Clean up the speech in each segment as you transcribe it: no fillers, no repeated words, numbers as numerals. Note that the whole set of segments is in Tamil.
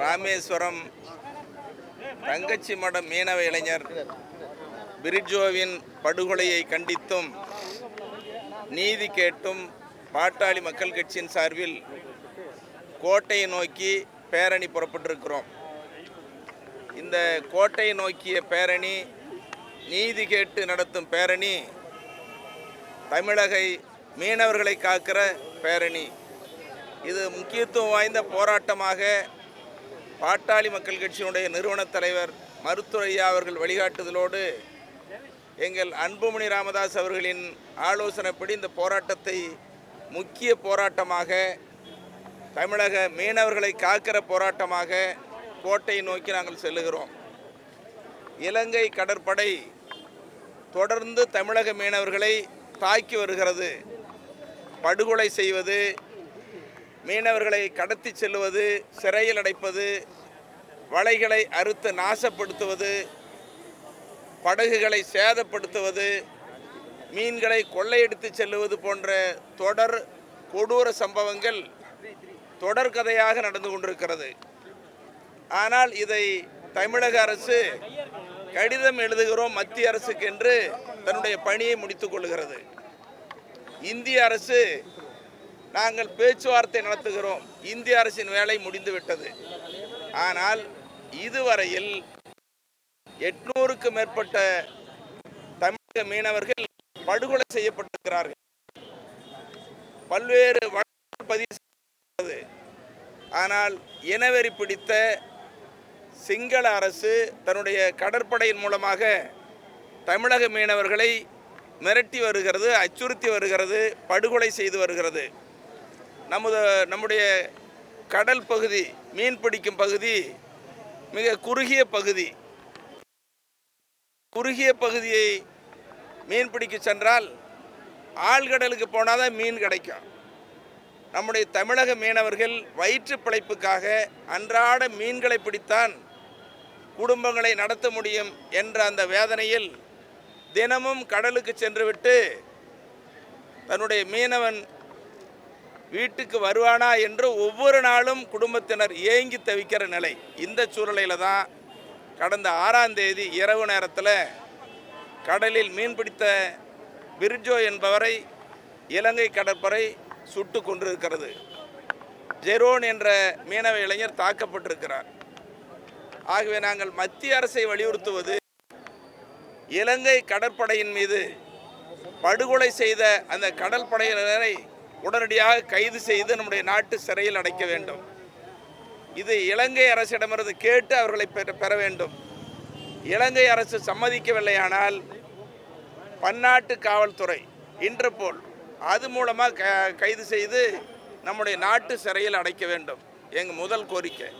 ராமேஸ்வரம் தங்கச்சி மடம் மீனவ இளைஞர் பிரிட்ஜோவின் படுகொலையை கண்டித்தும் நீதி கேட்டும் பாட்டாளி மக்கள் கட்சியின் சார்பில் கோட்டையை நோக்கி பேரணி புறப்பட்டிருக்கிறோம். இந்த கோட்டையை நோக்கிய பேரணி, நீதி கேட்டு நடத்தும் பேரணி, தமிழக மீனவர்களை காக்கிற பேரணி. இது முக்கியத்துவம் வாய்ந்த போராட்டமாக பாட்டாளி மக்கள் கட்சியினுடைய நிறுவன தலைவர் மருத்துவர் ஐயா அவர்கள் வழிகாட்டுதலோடு எங்கள் அன்புமணி ராமதாஸ் அவர்களின் ஆலோசனைப்படி இந்த போராட்டத்தை முக்கிய போராட்டமாக, தமிழக மீனவர்களை காக்கிற போராட்டமாக கோட்டையை நோக்கி நாங்கள் செல்லுகிறோம். இலங்கை கடற்படை தொடர்ந்து தமிழக மீனவர்களை தாக்கி வருகிறது. படுகொலை செய்வது, மீனவர்களை கடத்தி செல்வது, சிறையில் அடைப்பது, வலைகளை அறுத்து நாசப்படுத்துவது, படகுகளை சேதப்படுத்துவது, மீன்களை கொள்ளையடித்து செல்லுவது போன்ற தொடர் கொடூர சம்பவங்கள் தொடர்கதையாக நடந்து கொண்டிருக்கிறது. ஆனால் இதை தமிழக அரசு கடிதம் எழுதுகிறோம் மத்திய அரசுக்கு என்று தன்னுடைய பணியை முடித்துக் கொள்கிறது. இந்திய அரசு நாங்கள் பேச்சுவார்த்தை நடத்துகிறோம், இந்திய அரசின் வேலை முடிந்துவிட்டது. ஆனால் இதுவரையில் 800க்கு மேற்பட்ட தமிழக மீனவர்கள் படுகொலை செய்யப்பட்டிருக்கிறார்கள். பல்வேறு வழக்குகள் பதிவு செய்யப்பட்டது. ஆனால் இனவெறி பிடித்த சிங்கள அரசு தன்னுடைய கடற்படையின் மூலமாக தமிழக மீனவர்களை மிரட்டி வருகிறது, அச்சுறுத்தி வருகிறது, படுகொலை செய்து வருகிறது. நம்முடைய கடல் பகுதி, மீன் பிடிக்கும் பகுதி மிக குறுகிய பகுதி. குறுகிய பகுதியை மீன் பிடிக்க சென்றால் ஆழ்கடலுக்கு போனால் தான் மீன் கிடைக்கும். நம்முடைய தமிழக மீனவர்கள் வயிற்று பிழைப்புக்காக அன்றாட மீன்களை பிடித்தான் குடும்பங்களை நடத்த முடியும் என்ற அந்த வேதனையில் தினமும் கடலுக்கு சென்றுவிட்டு தன்னுடைய மீனவன் வீட்டுக்கு வருவானா என்று ஒவ்வொரு நாளும் குடும்பத்தினர் ஏங்கி தவிக்கிற நிலை. இந்த சூழ்நிலையில் தான் கடந்த 6ஆம் தேதி இரவு நேரத்தில் கடலில் மீன் பிடித்த பிரிட்ஜோ என்பவரை இலங்கை கடற்படை சுட்டு கொண்டிருக்கிறது. ஜெரோன் என்ற மீனவ இளைஞர் தாக்கப்பட்டிருக்கிறார். ஆகவே நாங்கள் மத்திய அரசை வலியுறுத்துவது, இலங்கை கடற்படையின் மீது படுகொலை செய்த அந்த கடற்படையினரை உடனடியாக கைது செய்து நம்முடைய நாட்டு சிறையில் அடைக்க வேண்டும். இது இலங்கை அரசிடமிருந்து கேட்டு அவர்களை பெற வேண்டும். இலங்கை அரசு சம்மதிக்கவில்லையானால் பன்னாட்டு காவல்துறை, இன்டர்போல், அது மூலமாக கைது செய்து நம்முடைய நாட்டு சிறையில் அடைக்க வேண்டும். எங்கள் முதல் கோரிக்கை,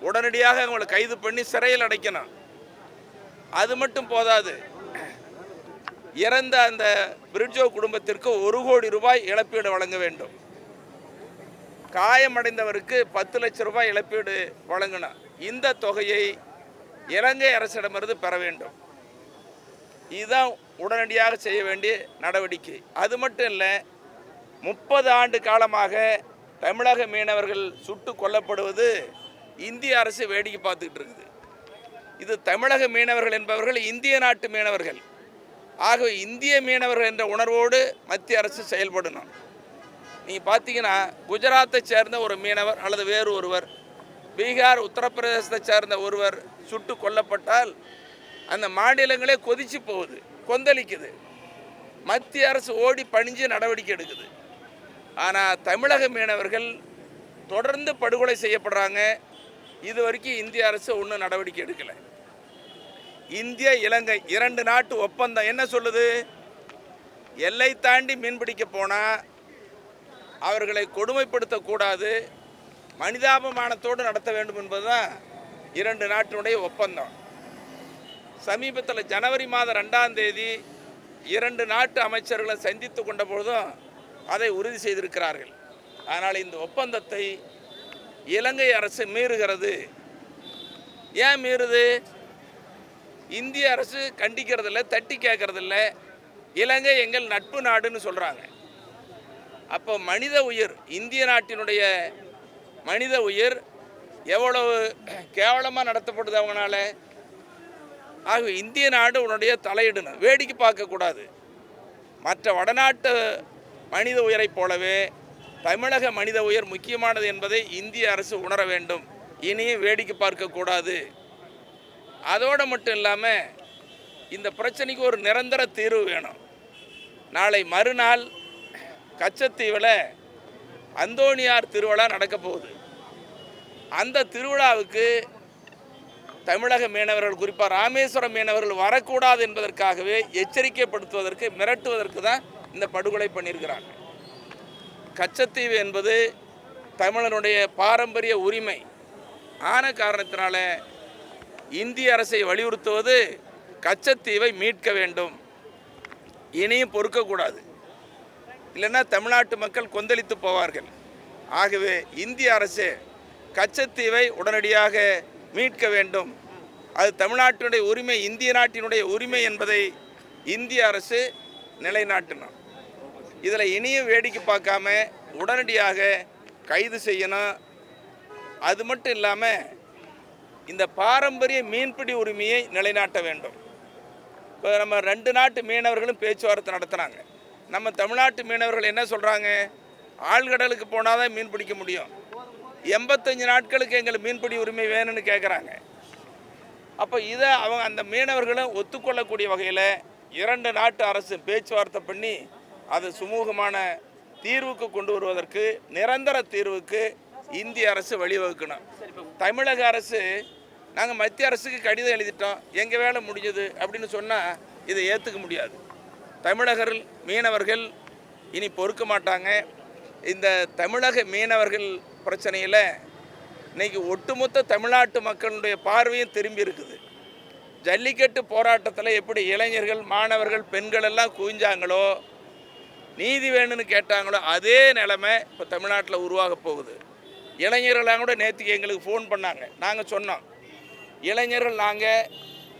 உடனடியாக அவங்களை கைது பண்ணி சிறையில் அடைக்கணும். அது மட்டும் போதாது, இறந்த அந்த பிரிட்ஜோ குடும்பத்திற்கு 1 கோடி ரூபாய் இழப்பீடு வழங்க வேண்டும். காயமடைந்தவருக்கு 10 லட்சம் ரூபாய் இழப்பீடு வழங்கணும். இந்த தொகையை இலங்கை அரசிடமிருந்து பெற வேண்டும். இதுதான் உடனடியாக செய்ய வேண்டிய நடவடிக்கை. அது மட்டும் இல்லை, 30 ஆண்டு காலமாக தமிழக மீனவர்கள் சுட்டு கொல்லப்படுவது இந்திய அரசு வேடிக்கை பார்த்துக்கிட்டு இருக்குது. இது தமிழக மீனவர்கள் என்பவர்கள் இந்திய நாட்டு மீனவர்கள். ஆகவே இந்திய மீனவர்கள் என்ற உணர்வோடு மத்திய அரசு செயல்படணும். நீங்கள் பார்த்தீங்கன்னா, குஜராத்தை சேர்ந்த ஒரு மீனவர் அல்லது வேறு ஒருவர், பீகார், உத்தரப்பிரதேசத்தை சேர்ந்த ஒருவர் சுட்டு கொல்லப்பட்டால் அந்த மாநிலங்களே கொதிச்சு போகுது, கொந்தளிக்குது. மத்திய அரசு ஓடி பணிஞ்சு நடவடிக்கை எடுக்குது. ஆனால் தமிழக மீனவர்கள் தொடர்ந்து படுகொலை செய்யப்படுறாங்க. இது வரைக்கும் இந்திய அரசு ஒன்றும் நடவடிக்கை எடுக்கலை. இந்திய இலங்கை 2 நாட்டு ஒப்பந்தம் என்ன சொல்லுது? எல்லை தாண்டி மீன்பிடிக்க போனால் அவர்களை கொடுமைப்படுத்தக்கூடாது, மனிதாபமானத்தோடு நடத்த வேண்டும் என்பதுதான் 2 நாட்டினுடைய ஒப்பந்தம். சமீபத்தில் ஜனவரி மாதம் 2ஆம் தேதி 2 நாட்டு அமைச்சர்களை சந்தித்து கொண்ட பொழுதும் அதை உறுதி செய்திருக்கிறார்கள். ஆனால் இந்த ஒப்பந்தத்தை இலங்கை அரசு மீறுகிறது. ஏன் மீறுது? இந்திய அரசு கண்டிக்கிறதில்ல, தட்டி கேட்கறதில்ல. இலங்கை எங்கள் நட்பு நாடுன்னு சொல்கிறாங்க. அப்போ மனித உயிர், இந்திய நாட்டினுடைய மனித உயிர் எவ்வளவு கேவலமாக நடத்தப்படுது அவங்களால. ஆக இந்திய நாடு உன்னுடைய தலையிடணும், வேடிக்கை பார்க்கக்கூடாது. மற்ற வடநாட்டு மனித உயிரைப் போலவே தமிழக மனித உயிர் முக்கியமானது என்பதை இந்திய அரசு உணர வேண்டும். இனியும் வேடிக்கை பார்க்கக்கூடாது. அதோடு மட்டும் இல்லாமல் இந்த பிரச்சனைக்கு ஒரு நிரந்தர தீர்வு வேணும். நாளை மறுநாள் கச்சத்தீவில் அந்தோணியார் திருவிழா நடக்க போகுது. அந்த திருவிழாவுக்கு தமிழக மீனவர்கள், குறிப்பாக ராமேஸ்வரம் மீனவர்கள் வரக்கூடாது என்பதற்காகவே எச்சரிக்கைப்படுத்துவதற்கு, மிரட்டுவதற்கு தான் இந்த படுகொலை பண்ணியிருக்கிறாங்க. கச்சத்தீவு என்பது தமிழனுடைய பாரம்பரிய உரிமை ஆன காரணத்தினால இந்திய அரசை வலியுறுத்துவது கச்சத்தீவை மீட்க வேண்டும். இனியும் பொறுக்கக்கூடாது, இல்லைன்னா தமிழ்நாட்டு மக்கள் கொந்தளித்து போவார்கள். ஆகவே இந்திய அரசு கச்சத்தீவை உடனடியாக மீட்க வேண்டும். அது தமிழ்நாட்டினுடைய உரிமை, இந்திய நாட்டினுடைய உரிமை என்பதை இந்திய அரசு நிலைநாட்டணும். இதில் இனியும் வேடிக்கை பார்க்காம உடனடியாக கைது செய்யணும். அது மட்டும் இல்லாமல் இந்த பாரம்பரிய மீன்பிடி உரிமையை நிலைநாட்ட வேண்டும். இப்போ நம்ம 2 நாட்டு மீனவர்களும் பேச்சுவார்த்தை நடத்துனாங்க. நம்ம தமிழ்நாட்டு மீனவர்கள் என்ன சொல்கிறாங்க? ஆழ்கடலுக்கு போனால் தான் மீன் பிடிக்க முடியும், 85 நாட்களுக்கு எங்களுக்கு மீன்பிடி உரிமை வேணும்னு கேட்குறாங்க. அப்போ இதை அவங்க அந்த மீனவர்களும் ஒத்துக்கொள்ளக்கூடிய வகையில் 2 நாட்டு அரசு பேச்சுவார்த்தை பண்ணி அதை சுமூகமான தீர்வுக்கு கொண்டு வருவதற்கு, நிரந்தர தீர்வுக்கு இந்திய அரசு வழிவகுக்கணும். தமிழக அரசு நாங்கள் மத்திய அரசுக்கு கடிதம் எழுதிட்டோம், எங்கள் வேலை முடிஞ்சது அப்படின்னு சொன்னால் இதை ஏற்றுக்க முடியாது. தமிழகர்கள் மீனவர்கள் இனி பொறுக்க மாட்டாங்க. இந்த தமிழக மீனவர்கள் பிரச்சனையில் இன்றைக்கி ஒட்டுமொத்த தமிழ்நாட்டு மக்களுடைய பார்வையும் திரும்பி இருக்குது. ஜல்லிக்கட்டு போராட்டத்தில் எப்படி இளைஞர்கள், மாணவர்கள், பெண்கள் எல்லாம் குவிஞ்சாங்களோ, நீதி வேணும்னு கேட்டாங்களோ, அதே நிலைமை இப்போ தமிழ்நாட்டில் உருவாக போகுது. இளைஞர்களாக கூட நேற்றுக்கு எங்களுக்கு ஃபோன் பண்ணாங்க. நாங்கள் சொன்னோம், இளைஞர்கள் நாங்கள்,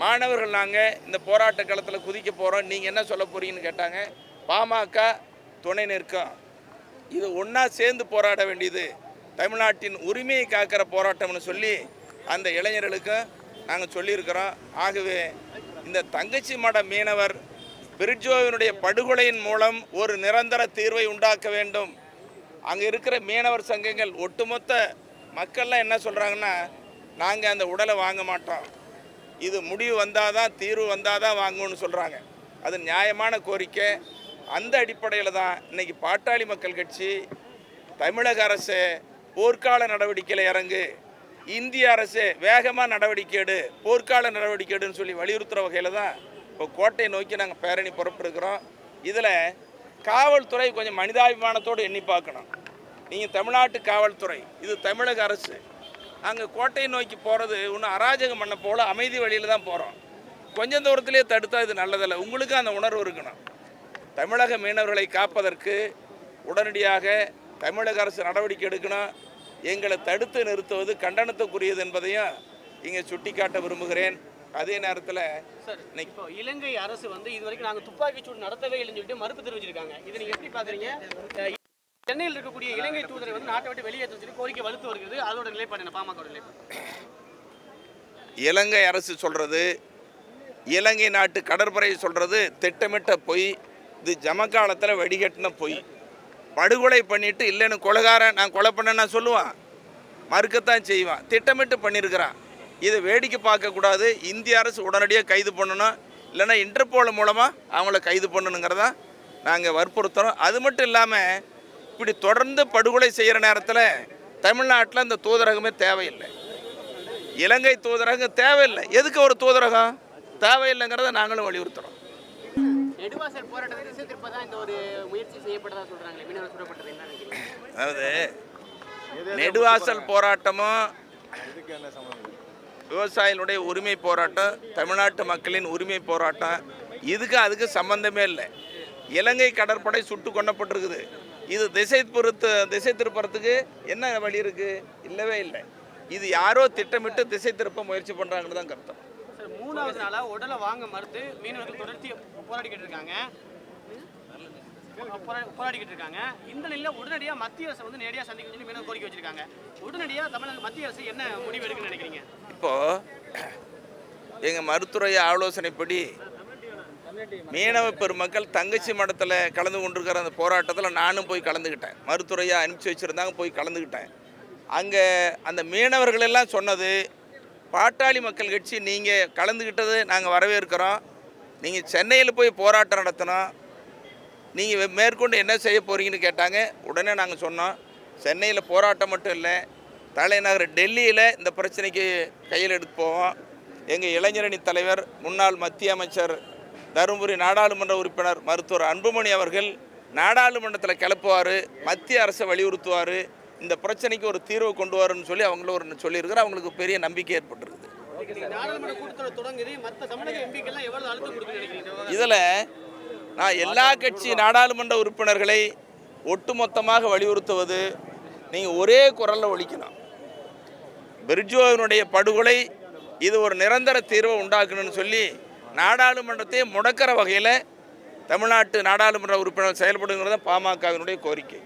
மாணவர்கள் நாங்கள் இந்த போராட்ட களத்தில் குதிக்க போகிறோம், நீங்கள் என்ன சொல்ல போகிறீங்கன்னு கேட்டாங்க. பாமக துணை நிற்கும், இது ஒன்றா சேர்ந்து போராட வேண்டியது, தமிழ்நாட்டின் உரிமையை காக்கிற போராட்டம்னு சொல்லி அந்த இளைஞர்களுக்கும் நாங்கள் சொல்லியிருக்கிறோம். ஆகவே இந்த தங்கச்சி மட மீனவர் பிரிட்ஜோவினுடைய படுகொலையின் மூலம் ஒரு நிரந்தர தீர்வை உண்டாக்க வேண்டும். அங்கே இருக்கிற மீனவர் சங்கங்கள், ஒட்டுமொத்த மக்கள்லாம் என்ன சொல்கிறாங்கன்னா, நாங்கள் அந்த உடலை வாங்க மாட்டோம், இது முடிவு வந்தால் தான், தீர்வு வந்தால் தான் வாங்குவோன்னு சொல்கிறாங்க. அது நியாயமான கோரிக்கை. அந்த அடிப்படையில் தான் இன்றைக்கி பாட்டாளி மக்கள் கட்சி தமிழக அரசு போர்க்கால நடவடிக்கையில் இறங்கு, இந்திய அரசு வேகமாக நடவடிக்கை எடு, போர்க்கால நடவடிக்கை எடுன்னு சொல்லி வலியுறுத்துகிற வகையில் தான் இப்போ கோட்டையை நோக்கி நாங்கள் பேரணி புறப்பட்டுருக்கிறோம். இதில் காவல்துறை கொஞ்சம் மனிதாபிமானத்தோடு எண்ணி பார்க்கணும். நீங்கள் தமிழ்நாட்டு காவல்துறை, இது தமிழக அரசு. அங்கே கோட்டையை நோக்கி போகிறது இன்னும் அராஜகம் பண்ண போல் அமைதி வழியில் தான் போகிறோம். கொஞ்சம் தூரத்திலே தடுத்தால் இது நல்லதில்லை. உங்களுக்கு அந்த உணர்வு இருக்கணும். தமிழக மீனவர்களை காப்பதற்கு உடனடியாக தமிழக அரசு நடவடிக்கை எடுக்கணும். எங்களை தடுத்து நிறுத்துவது கண்டனத்துக்குரியது என்பதையும் இங்கே சுட்டிக்காட்ட விரும்புகிறேன். அதே நேரத்தில் இப்போ இலங்கை அரசு இதுவரைக்கும் நாங்கள் துப்பாக்கி சூடு நடத்தவே இல்லைன்னு சொல்லிட்டு மறுப்பு தெரிவிச்சிருக்காங்க. இதை நீங்கள் எப்படி பார்க்குறீங்க? சென்னையில் இருக்கக்கூடிய இலங்கை தூதரை நாட்டை விட்டு வெளியேற்ற சொல்லி கோரிக்கை வலுத்து வருகிறது. அதோட நிலைப்பாடு என்ன? பாமக நிலைப்பாடு? இலங்கை அரசு சொல்கிறது, இலங்கை நாட்டு கடற்படை சொல்கிறது திட்டமிட்ட பொய். இது ஜமக்காலத்தில் வடிகட்டின பொய். படுகொலை பண்ணிவிட்டு இல்லைன்னு கொலைகாரன் நான் கொலை பண்ணேன்னா சொல்லுவான், மறுக்கத்தான் செய்வான். திட்டமிட்டு பண்ணியிருக்கிறான். இதை வேடிக்கை பார்க்கக்கூடாது. இந்திய அரசு உடனடியாக கைது பண்ணணும், இல்லைன்னா இன்டர்போல் மூலமாக அவங்கள கைது பண்ணணுங்கிறதான் நாங்கள் வற்புறுத்துகிறோம். அது மட்டும் இல்லாமல் இப்படி தொடர்ந்து படுகொலை செய்கிற நேரத்தில் தமிழ்நாட்டில் இந்த தூதரகமே தேவையில்லை, இலங்கை தூதரகம் தேவையில்லை. எதுக்கு ஒரு தூதரகம் தேவையில்லைங்கிறத நாங்களும் வலியுறுத்துகிறோம். நெடுவாசல் போராட்டத்தை திசை திருப்ப தான் இந்த ஒரு முயற்சி செய்யப்பட்டதாக சொல்கிறாங்களே, மீனவர் சுடப்பட்டது என்ன நினைக்கிறீங்க? அதாவது நெடுவாசல் போராட்டமும் விவசாயிகளுடைய உரிமை போராட்டம், தமிழ்நாட்டு மக்களின் உரிமை போராட்டம், அதுக்கு சம்பந்தமே இல்லை. இலங்கை கடற்படை சுட்டு கொல்லப்பட்டிருக்குது. இது திசை திருப்பறதுக்கு என்ன வழி இருக்குது? இல்லவே இல்லை. இது யாரோ திட்டமிட்டு திசை திருப்ப முயற்சி பண்ணுறாங்கன்னு தான் கருத்தம். 3வது நாளாக உடலை வாங்க மறுத்து மீனவர்கள் தொடர்ச்சி போராடிக்கிட்டு இருக்காங்க. போராடிக்கிட்டு இருக்காங்க. இந்த நிலையில் உடனடியாக மத்திய அரசு வந்து நேரடியாக சந்திக்கணும்னு சொல்லி மீனவர் கோரிக்கை வச்சிருக்காங்க. உடனடியாக தமிழக மத்திய அரசு என்ன முடிவு எடுக்குன்னு நினைக்கிறீங்க? இப்போது எங்கள் மருத்துவ ஆலோசனைப்படி மீனவ பெருமக்கள் தங்கச்சி மடத்தில் கலந்து கொண்டிருக்கிற அந்த போராட்டத்தில் நானும் போய் கலந்துக்கிட்டேன். மருத்துவரையாக அனுப்பிச்சி வச்சுருந்தாங்க, போய் கலந்துக்கிட்டேன். அங்கே அந்த மீனவர்கள் எல்லாம் சொன்னது, பாட்டாளி மக்கள் கட்சி நீங்கள் கலந்துக்கிட்டது நாங்கள் வரவேற்கிறோம், நீங்கள் சென்னையில் போய் போராட்டம் நடத்தணும், நீங்கள் மேற்கொண்டு என்ன செய்ய போகிறீங்கன்னு கேட்டாங்க. உடனே நாங்கள் சொன்னோம், சென்னையில் போராட்டம் மட்டும் இல்லை, தலைநகர் டெல்லியில் இந்த பிரச்சனைக்கு கையில் எடுத்து போவோம். எங்கள் இளைஞரணி தலைவர் முன்னாள் மத்திய அமைச்சர் தருமபுரி நாடாளுமன்ற உறுப்பினர் மருத்துவர் அன்புமணி அவர்கள் நாடாளுமன்றத்தில் கிளப்புவார், மத்திய அரசை வலியுறுத்துவார், இந்த பிரச்சனைக்கு ஒரு தீர்வு கொண்டு வரும்னு சொல்லி அவங்களும் ஒரு சொல்லியிருக்கிற அவங்களுக்கு பெரிய நம்பிக்கை ஏற்பட்டிருக்குது. இதில் நான் எல்லா கட்சி நாடாளுமன்ற உறுப்பினர்களை ஒட்டுமொத்தமாக வலியுறுத்துவது, நீங்கள் ஒரே குரலில் ஒழிக்கணும். பிரிட்ஜோவினுடைய படுகொலை இது ஒரு நிரந்தர தீர்வை உண்டாக்கணும்னு சொல்லி நாடாளுமன்றத்தை முடக்கிற வகையில் தமிழ்நாட்டு நாடாளுமன்ற உறுப்பினர் செயல்படுங்கிறத பாமகவினுடைய கோரிக்கை.